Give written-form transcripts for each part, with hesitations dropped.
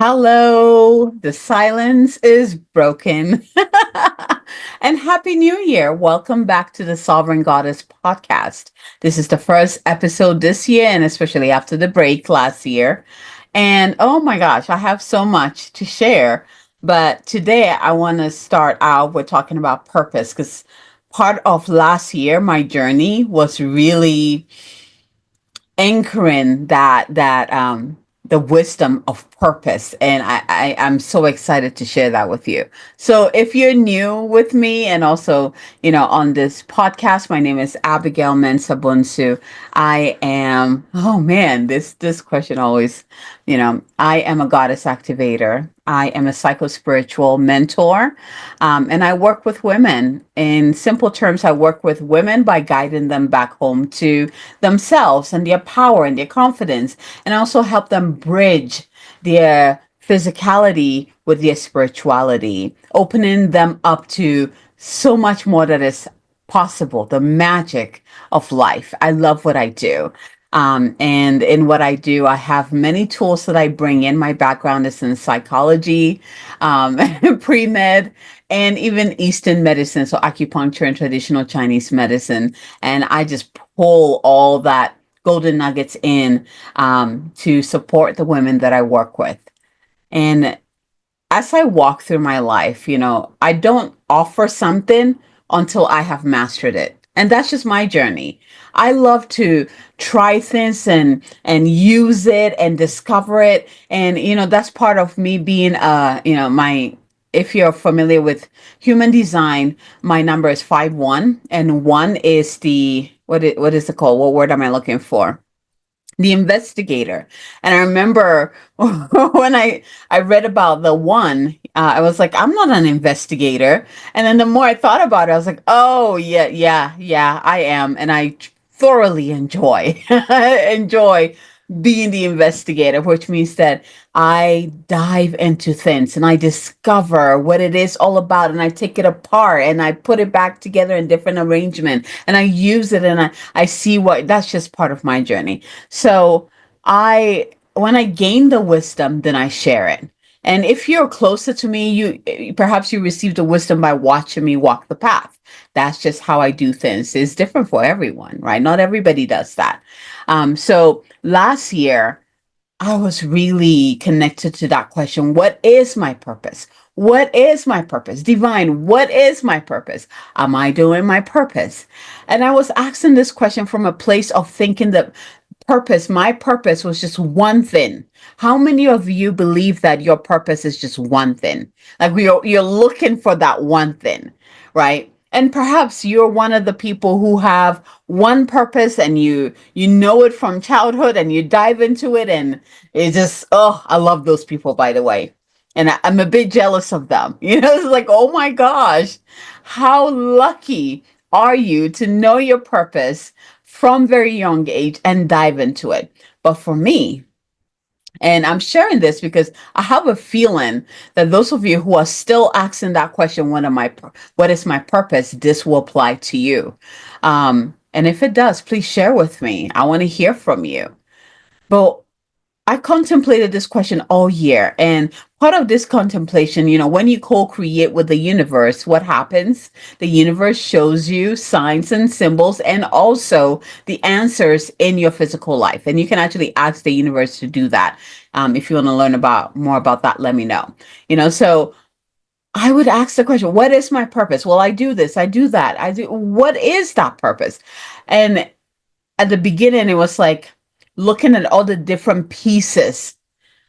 Hello, the silence is broken. And Happy New Year. Welcome back to the Sovereign Goddess podcast. This is the first episode this year, and especially after the break last year. And oh my gosh, I have so much to share. But today I want to start out with talking about purpose because part of last year, my journey was really anchoring that the wisdom of purpose, and I'm so excited to share that with you. So if you're new with me and also on this podcast, my name is Abigail Mensa Bunsu. I am, oh man, this question always, I am a goddess activator. I am a psycho-spiritual mentor, and I work with women. In simple terms, I work with women by guiding them back home to themselves and their power and their confidence, and also help them bridge their physicality with their spirituality, opening them up to so much more that is possible, the magic of life. I love what I do. And in what I do, I have many tools that I bring in. My background is in psychology, pre med, and even Eastern medicine, so acupuncture and traditional Chinese medicine. And I just pull all that golden nuggets in to support the women that I work with. And as I walk through my life, I don't offer something until I have mastered it. And that's just my journey. I love to try things and use it and discover it. And that's part of me being my if you're familiar with human design, my number is 5-1, and one is the what is it called? What word am I looking for? The investigator. And I remember when I read about the one, I was like, I'm not an investigator. And then the more I thought about it, I was like, oh yeah, yeah, yeah, I am. And I thoroughly enjoy enjoy being the investigator, which means that I dive into things and I discover what it is all about, and I take it apart and I put it back together in different arrangement, and I use it, and I see what that's just part of my journey. So when I gain the wisdom, then I share it. And if you're closer to me, you perhaps you received the wisdom by watching me walk the path. That's just how I do things. It's different for everyone, right? Not everybody does that. So last year, I was really connected to that question. What is my purpose? What is my purpose? Divine, what is my purpose? Am I doing my purpose? And I was asking this question from a place of thinking that my purpose was just one thing. How many of you believe that your purpose is just one thing? Like you're looking for that one thing, right? And perhaps you're one of the people who have one purpose, and you know it from childhood, and you dive into it, and it just, oh, I love those people, by the way. And I'm a bit jealous of them. It's like, oh my gosh, how lucky are you to know your purpose from very young age and dive into it? But for me, and I'm sharing this because I have a feeling that those of you who are still asking that question, what is my purpose? This will apply to you. And if it does, please share with me. I want to hear from you. But I contemplated this question all year. And part of this contemplation, when you co create with the universe, what happens? The universe shows you signs and symbols, and also the answers in your physical life. And you can actually ask the universe to do that. If you want to learn about more about that, let me know. So I would ask the question, what is my purpose? Well, I do this, I do that. What is that purpose? And at the beginning, it was like looking at all the different pieces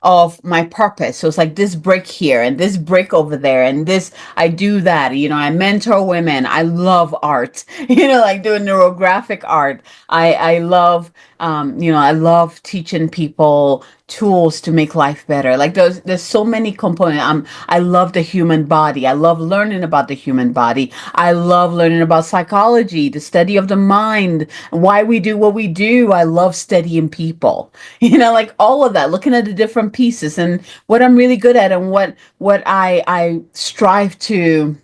of my purpose. So it's like this brick here and this brick over there and this, I do that. I mentor women. I love art, like doing neurographic art. I love, I love teaching people tools to make life better. Like there's so many components. I love the human body. I love learning about the human body. I love learning about psychology, the study of the mind, why we do what we do. I love studying people, like all of that, looking at the different pieces and what I'm really good at, and what I strive to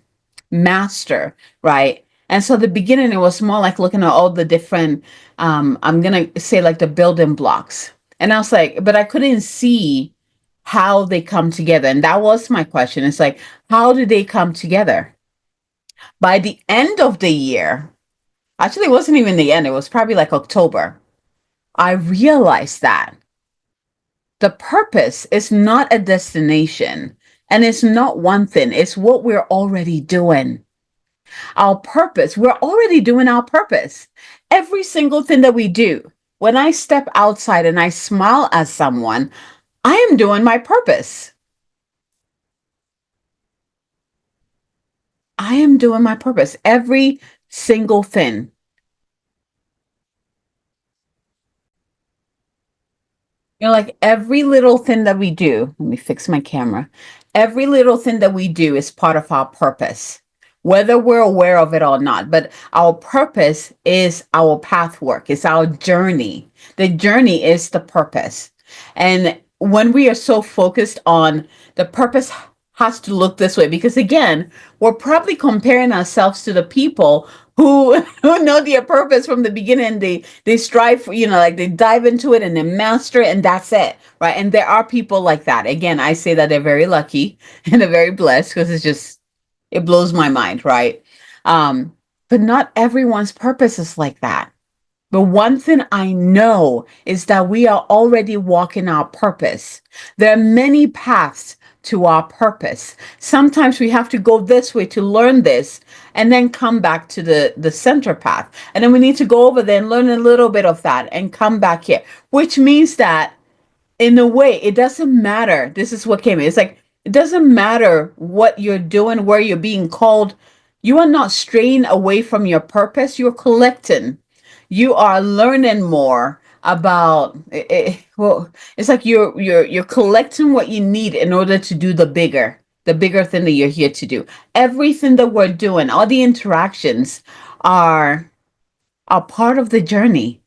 master, right? And so the beginning, it was more like looking at all the different, I'm gonna say like the building blocks. And I was like, but I couldn't see how they come together. And that was my question. It's like, how do they come together? By the end of the year, actually, it wasn't even the end, it was probably like October. I realized that the purpose is not a destination and it's not one thing, it's what we're already doing. Our purpose, we're already doing our purpose. Every single thing that we do. When I step outside and I smile at someone, I am doing my purpose. I am doing my purpose. Every single thing. Like every little thing that we do, let me fix my camera. Every little thing that we do is part of our purpose, whether we're aware of it or not. But our purpose is our path work, it's our journey. The journey is the purpose. And when we are so focused on the purpose, has to look this way because again, we're probably comparing ourselves to the people who who know their purpose from the beginning. They strive for, like they dive into it and they master it and that's it, right? And there are people like that. Again, I say that they're very lucky and they're very blessed because it blows my mind, right? um but not everyone's purpose is like that. But one thing I know is that we are already walking our purpose. There are many paths to our purpose. Sometimes we have to go this way to learn this and then come back to the center path. And then we need to go over there and learn a little bit of that and come back here, which means that in a way, it doesn't matter. This is what came in. It's like, it doesn't matter what you're doing, where you're being called. You are not straying away from your purpose. You're collecting. You are learning more about well, it's like you're collecting what you need in order to do the bigger thing that you're here to do. Everything that we're doing, all the interactions are are part of the journey.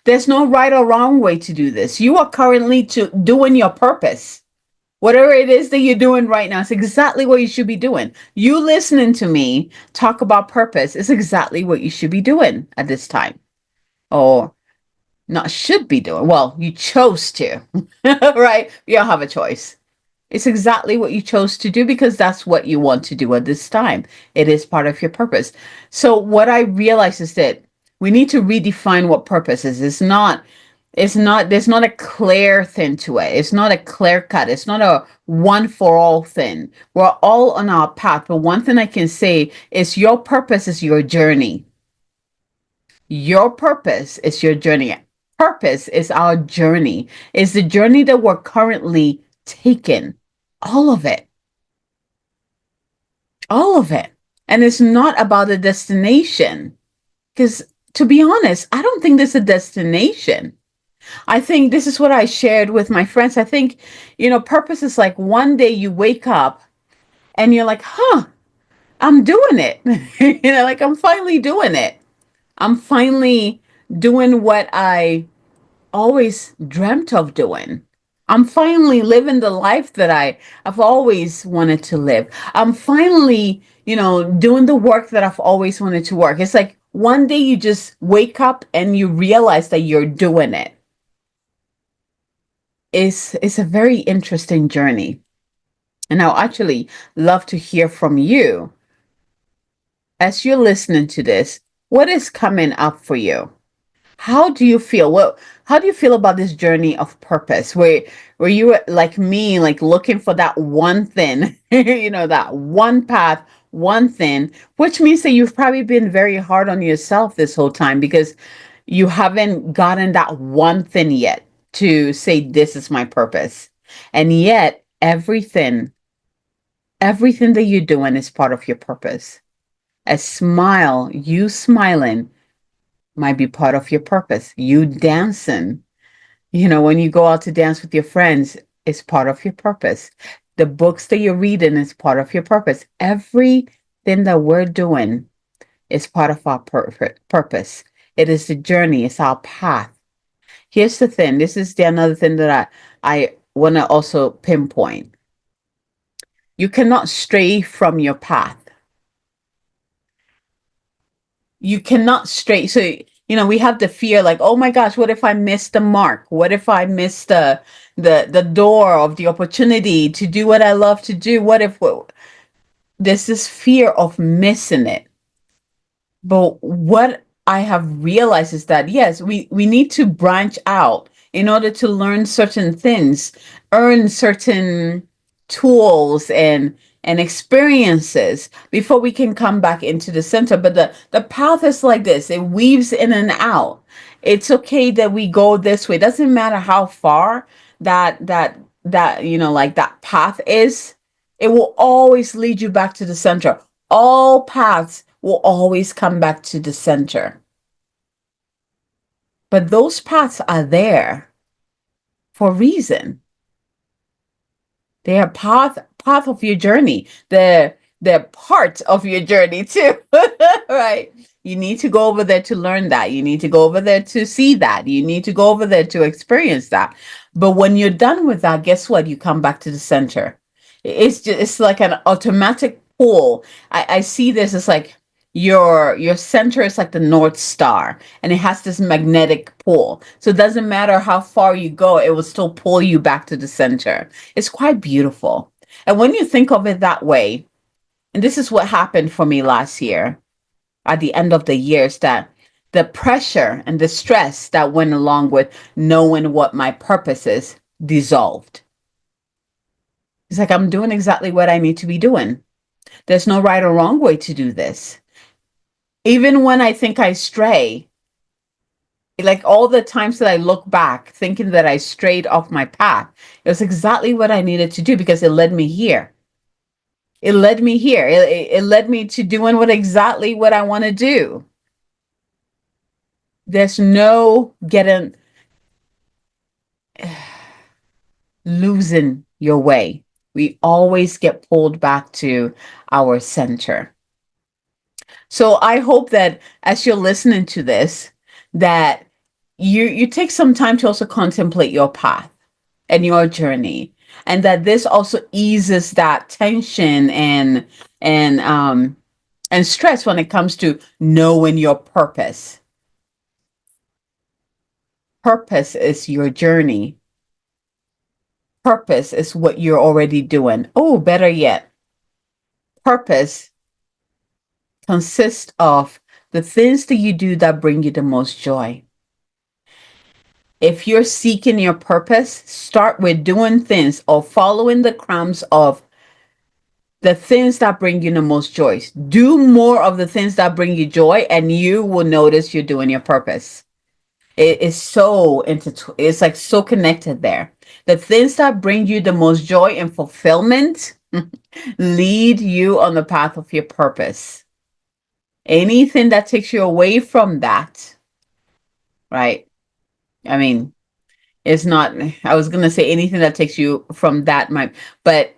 There's no right or wrong way to do this. You are currently doing your purpose. Whatever it is that you're doing right now, it's exactly what you should be doing. You listening to me talk about purpose is exactly what you should be doing at this time. Or not should be doing. Well, you chose to, right? You don't have a choice. It's exactly what you chose to do because that's what you want to do at this time. It is part of your purpose. So what I realize is that we need to redefine what purpose is. There's not a clear thing to it. It's not a clear cut. It's not a one for all thing. We're all on our path. But one thing I can say is your purpose is your journey. Your purpose is your journey. Purpose is our journey. It's the journey that we're currently taking. All of it. All of it. And it's not about a destination. Because to be honest, I don't think there's a destination. I think this is what I shared with my friends. I think, purpose is like one day you wake up and you're like, huh, I'm doing it. Like I'm finally doing it. I'm finally doing what I always dreamt of doing. I'm finally living the life that I've always wanted to live. I'm finally, doing the work that I've always wanted to work. It's like one day you just wake up and you realize that you're doing it. It's a very interesting journey. And I'll actually love to hear from you as you're listening to this. What is coming up for you? How do you feel? How do you feel about this journey of purpose? Where you were like me, like looking for that one thing, that one path, one thing, which means that you've probably been very hard on yourself this whole time because you haven't gotten that one thing yet to say this is my purpose. And yet everything that you're doing is part of your purpose. A smile, you smiling might be part of your purpose. You dancing, when you go out to dance with your friends, is part of your purpose. The books that you're reading is part of your purpose. Everything that we're doing is part of our purpose. It is the journey, it's our path. Here's the thing. This is the another thing that I want to also pinpoint. You cannot stray from your path. You cannot stray. So, we have the fear like, oh my gosh, what if I miss the mark? What if I miss the door of the opportunity to do what I love to do. What if there's this fear of missing it? But what I have realized is that yes, we need to branch out in order to learn certain things, earn certain tools and experiences before we can come back into the center. But the path is like this. It weaves in and out. It's okay that we go this way. It doesn't matter how far that like that path is. It will always lead you back to the center. All paths will always come back to the center. But those paths are there for a reason. They are path of your journey. They're part of your journey too. Right? You need to go over there to learn that. You need to go over there to see that. You need to go over there to experience that. But when you're done with that, guess what? You come back to the center. It's like an automatic pull. I see this as like your center is like the North Star, and it has this magnetic pull. So it doesn't matter how far you go, it will still pull you back to the center. It's quite beautiful. And when you think of it that way, and this is what happened for me last year at the end of the year, is that the pressure and the stress that went along with knowing what my purpose is dissolved. It's like I'm doing exactly what I need to be doing. There's no right or wrong way to do this. Even when I think I stray, like all the times that I look back thinking that I strayed off my path, it was exactly what I needed to do because it led me here. It led me here. It led me to doing what exactly what I want to do. There's no getting losing your way. We always get pulled back to our center. So I hope that as you're listening to this, that you take some time to also contemplate your path and your journey, and that this also eases that tension and stress when it comes to knowing your purpose. Purpose is your journey. Purpose is what you're already doing. Oh, better yet, purpose consists of the things that you do that bring you the most joy. If you're seeking your purpose, start with doing things or following the crumbs of the things that bring you the most joy. Do more of the things that bring you joy, and you will notice you're doing your purpose. It is so it's like so connected there. The things that bring you the most joy and fulfillment lead you on the path of your purpose. Anything that takes you away from that, right? I mean, it's not, I was going to say anything that takes you from that might, but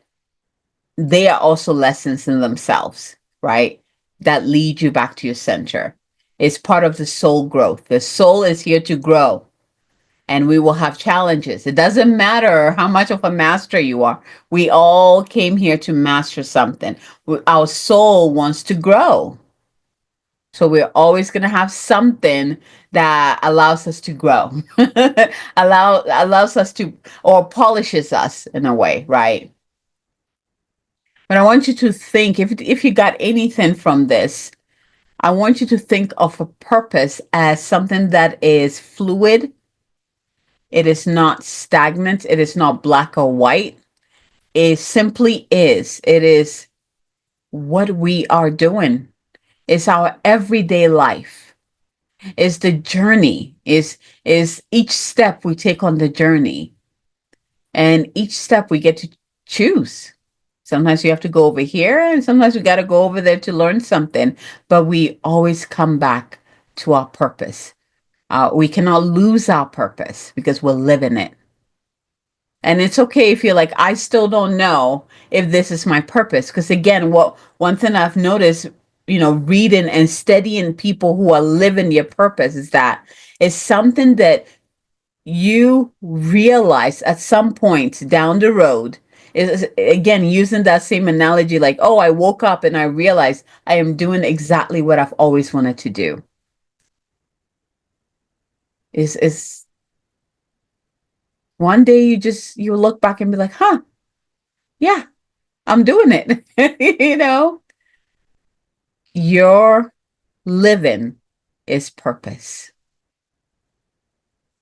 they are also lessons in themselves, right? That lead you back to your center. It's part of the soul growth. The soul is here to grow, and we will have challenges. It doesn't matter how much of a master you are. We all came here to master something. Our soul wants to grow. So we're always going to have something that allows us to grow, allows us to, or polishes us in a way, right? But I want you to think, if you got anything from this, I want you to think of a purpose as something that is fluid. It is not stagnant. It is not black or white. It simply is. It is what we are doing. It's our everyday life. It's the journey. Is each step we take on the journey. And each step we get to choose. Sometimes you have to go over here, and sometimes we got to go over there to learn something. But we always come back to our purpose. We cannot lose our purpose because we're living it. And it's okay if you're like, I still don't know if this is my purpose. Because again, what one thing I've noticed, reading and studying people who are living your purpose is that it's something that you realize at some point down the road. Is again using that same analogy, like, oh, I woke up and I realized I am doing exactly what I've always wanted to do. Is one day you look back and be like, huh, yeah, I'm doing it. You know, your living is purpose.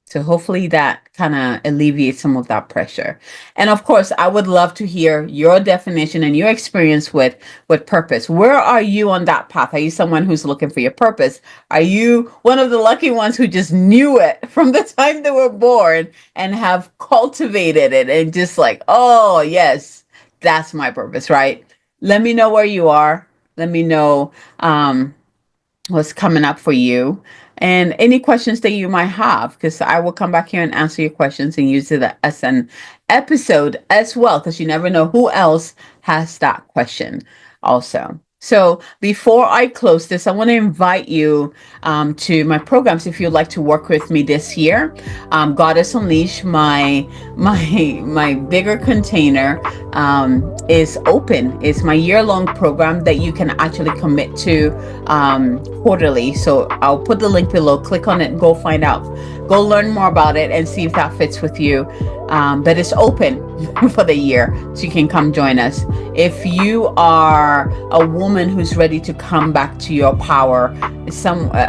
So hopefully that kind of alleviates some of that pressure. And of course, I would love to hear your definition and your experience with purpose. Where are you on that path? Are you someone who's looking for your purpose? Are you one of the lucky ones who just knew it from the time they were born and have cultivated it and just like, oh, yes, that's my purpose, right? Let me know where you are. Let me know what's coming up for you and any questions that you might have, because I will come back here and answer your questions and use it as an episode as well, because you never know who else has that question also. So before I close this, I want to invite you to my programs if you'd like to work with me this year. Goddess Unleash, my bigger container, is open. It's my year-long program that you can actually commit to quarterly. So I'll put the link below. Click on it and go find out. Go learn more about it and see if that fits with you. But it's open for the year, so you can come join us. If you are a woman who's ready to come back to your power,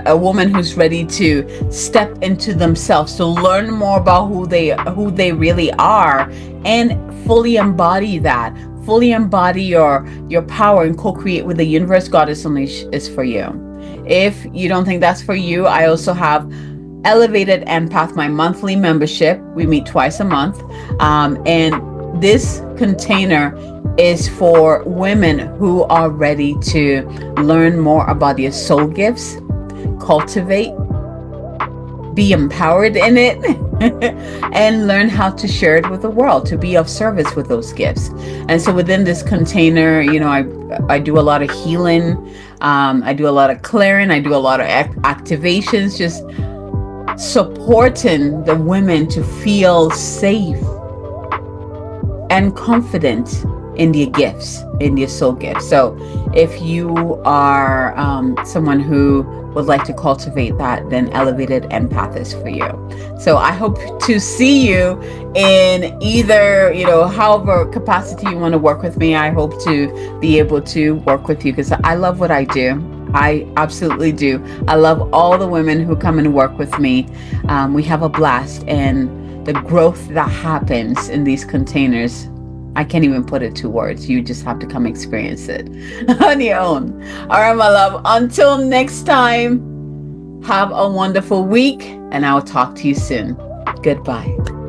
a woman who's ready to step into themselves, to learn more about who they really are, and fully embody that, fully embody your power and co-create with the universe, Goddess Unleash is for you. If you don't think that's for you, I also have Elevated Empath, my monthly membership. We meet twice a month. And this container is for women who are ready to learn more about their soul gifts, cultivate, be empowered in it, and learn how to share it with the world, to be of service with those gifts. And so within this container, I do a lot of healing. I do a lot of clearing. I do a lot of activations, just supporting the women to feel safe and confident in their gifts, in their soul gifts. So if you are someone who would like to cultivate that, then Elevated Empath is for you. So I hope to see you in either, however capacity you want to work with me. I hope to be able to work with you because I love what I do. I absolutely do. I love all the women who come and work with me. We have a blast, and the growth that happens in these containers, I can't even put it to words. You just have to come experience it on your own. All right, my love. Until next time, have a wonderful week, and I'll talk to you soon. Goodbye.